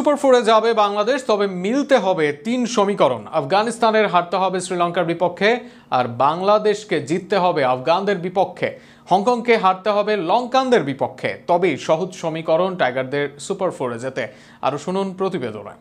Super ফোরে যাবে বাংলাদেশ, তবে মিলতে হবে 3 সমীকরণ। আফগানিস্তানের হারতে হবে শ্রীলঙ্কার বিপক্ষে, আর বাংলাদেশকে জিততে হবে আফগানদের বিপক্ষে। হংকংকে হারতে হবে লঙ্কানদের বিপক্ষে। তবেই সহজ সমীকরণ টাইগারদের সুপার ফোরে যেতে। আরও শুনুন প্রতিবেদনে।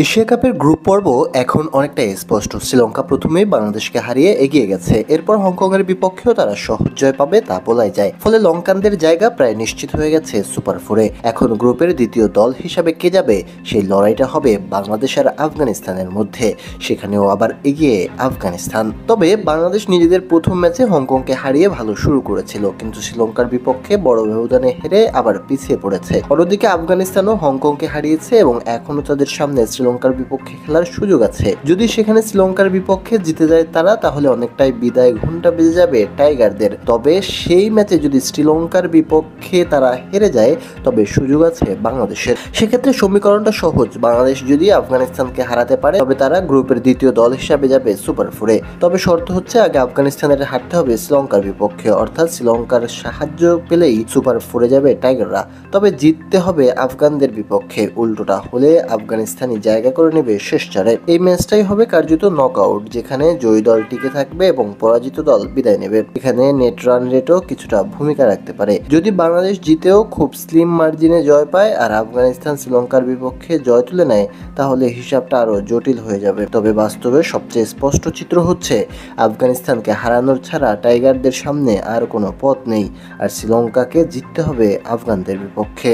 এশিয়া কাপের গ্রুপ পর্ব এখন অনেকটাই স্পষ্ট। শ্রীলঙ্কা প্রথমেই বাংলাদেশকে হারিয়ে এগিয়ে গেছে, এরপর হংকংয়ের বিপক্ষেও তারা সহজ জয় পাবে তা বলাই যায়। ফলে লঙ্কানদের জায়গা প্রায় নিশ্চিত হয়ে গেছে সুপার ফোরে। এখন গ্রুপের দ্বিতীয় দল হিসাবে কে যাবে, সেই লড়াইটা হবে বাংলাদেশ আর আফগানিস্তানের মধ্যে। সেখানেও আবার এগিয়ে আফগানিস্তান। তবে বাংলাদেশ নিজেদের প্রথম ম্যাচে হংকংকে হারিয়ে ভালো শুরু করেছিল, কিন্তু শ্রীলঙ্কার বিপক্ষে বড় ব্যবধানে হেরে আবার পিছিয়ে পড়েছে। অন্যদিকে আফগানিস্তানও হংকংকে হারিয়েছে এবং এখনো তাদের সামনে শ্রীলঙ্কার বিপক্ষে খেলার সুযোগ আছে। যদি সেখানে শ্রীলঙ্কার বিপক্ষে জিতে যায় তারা, তাহলে অনেকটাই বিদায় ঘন্টা বেজে যাবে টাইগারদের। তবে সেই ম্যাচে যদি শ্রীলঙ্কার বিপক্ষে তারা হেরে যায়, তবে সুযোগ আছে বাংলাদেশের। সেক্ষেত্রে সমীকরণটা সহজ। বাংলাদেশ যদি আফগানিস্তানকে হারাতে পারে, তবে তারা গ্রুপের দ্বিতীয় দল হিসাবে যাবে সুপার ফোরে। তবে শর্ত হচ্ছে আগে আফগানিস্তানের হারতে হবে শ্রীলঙ্কার বিপক্ষে, অর্থাৎ শ্রীলঙ্কার সাহায্য পেলেই সুপার ফোরে যাবে টাইগাররা। তবে জিততে হবে আফগানদের বিপক্ষে। উল্টোটা হলে আফগানিস্তানি জায়গা করে নেবে শেষ চারে। এই ম্যাচটাই হবে কার্যত নকআউট, যেখানে জয়ী দল টিকে থাকবে এবং পরাজিত দল বিদায় নেবে। এখানে নেট রান রেটও কিছুটা ভূমিকা রাখতে পারে। যদি বাংলাদেশ জিতেও খুব স্লিম মার্জিনে জয় পায় আর আফগানিস্তান শ্রীলঙ্কার বিপক্ষে জয় তুলে নেয়, তাহলে হিসাবটা আরো জটিল হয়ে যাবে। তবে বাস্তবে সবচেয়ে স্পষ্ট চিত্র হচ্ছে আফগানিস্তানকে হারানোর ছাড়া টাইগারদের সামনে আর কোনো পথ নেই, আর শ্রীলঙ্কাকে জিততে হবে আফগানদের বিপক্ষে।